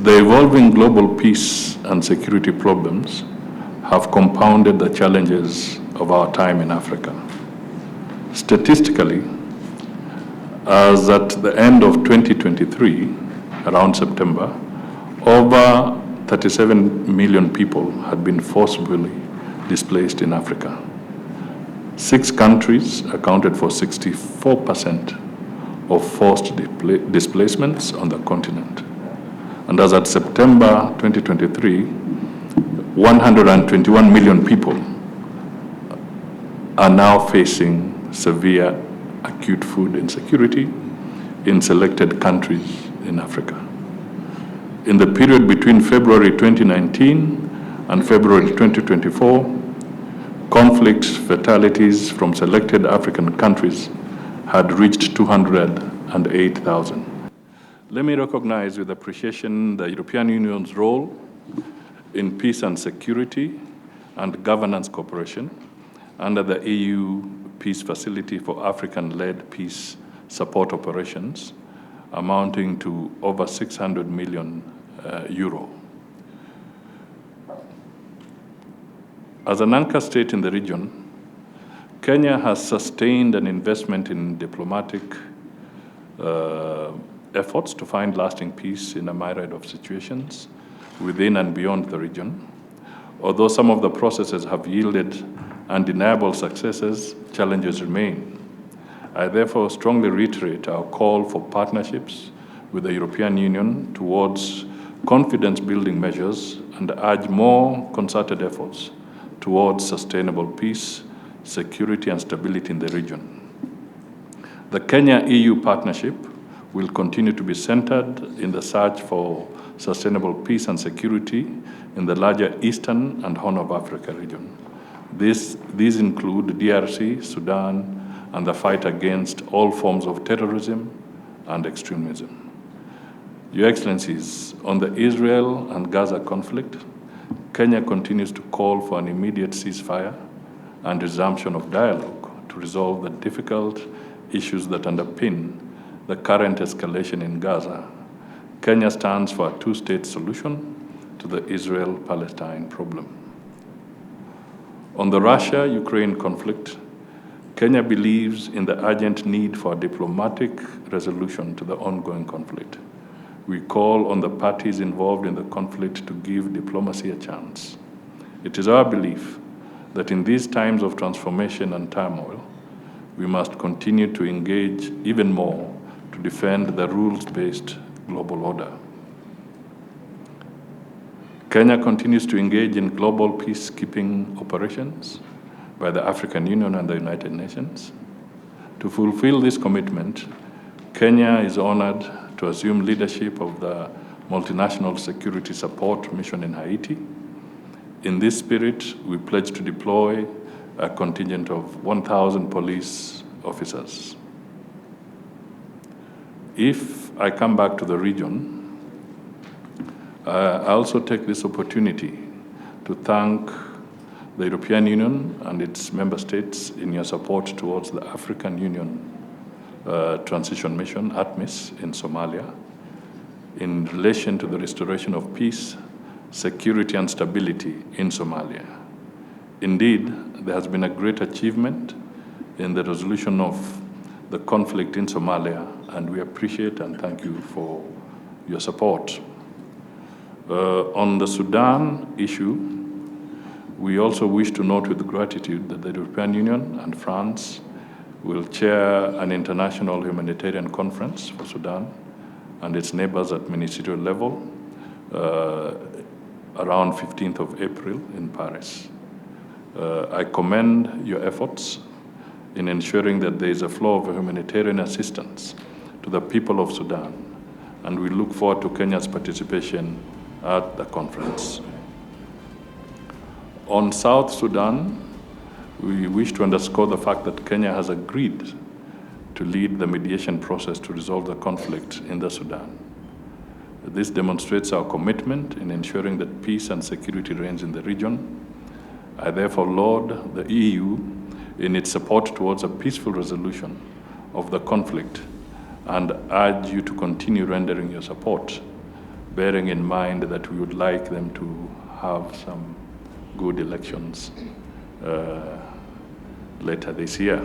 The evolving global peace and security problems have compounded the challenges of our time in Africa. Statistically, as at the end of 2023, around September, over 37 million people had been forcibly displaced in Africa. 6 countries accounted for 64% of forced displacements on the continent. And as at September 2023, 121 million people are now facing severe acute food insecurity in selected countries in Africa. In the period between February 2019 and February 2024, conflict fatalities from selected African countries had reached 208,000. Let me recognize with appreciation the European Union's role in peace and security and governance cooperation under the EU Peace Facility for African-led peace support operations, amounting to over 600 million euro. As an anchor state in the region, Kenya has sustained an investment in diplomatic efforts to find lasting peace in a myriad of situations within and beyond the region. Although some of the processes have yielded undeniable successes, challenges remain. I therefore strongly reiterate our call for partnerships with the European Union towards confidence-building measures and urge more concerted efforts towards sustainable peace, security, and stability in the region. The Kenya-EU partnership will continue to be centered in the search for sustainable peace and security in the larger Eastern and Horn of Africa region. These include DRC, Sudan, and the fight against all forms of terrorism and extremism. Your Excellencies, on the Israel and Gaza conflict, Kenya continues to call for an immediate ceasefire and resumption of dialogue to resolve the difficult issues that underpin the current escalation in Gaza. Kenya stands for a two-state solution to the Israel-Palestine problem. On the Russia-Ukraine conflict, Kenya believes in the urgent need for a diplomatic resolution to the ongoing conflict. We call on the parties involved in the conflict to give diplomacy a chance. It is our belief that in these times of transformation and turmoil, we must continue to engage even more to defend the rules-based global order. Kenya continues to engage in global peacekeeping operations by the African Union and the United Nations. To fulfill this commitment, Kenya is honored to assume leadership of the Multinational Security Support Mission in Haiti. In this spirit, we pledge to deploy a contingent of 1,000 police officers. If I come back to the region, I also take this opportunity to thank the European Union and its member states in your support towards the African Union Transition Mission, ATMIS, in Somalia, in relation to the restoration of peace, security, and stability in Somalia. Indeed, there has been a great achievement in the resolution of the conflict in Somalia, and we appreciate and thank you for your support. On the Sudan issue, we also wish to note with gratitude that the European Union and France will chair an international humanitarian conference for Sudan and its neighbors at ministerial level around 15th of April in Paris. I commend your efforts in ensuring that there is a flow of humanitarian assistance to the people of Sudan, and we look forward to Kenya's participation at the conference. On South Sudan, we wish to underscore the fact that Kenya has agreed to lead the mediation process to resolve the conflict in the Sudan. This demonstrates our commitment in ensuring that peace and security reigns in the region. I therefore laud the EU in its support towards a peaceful resolution of the conflict and urge you to continue rendering your support. bearing in mind that we would like them to have some good elections later this year.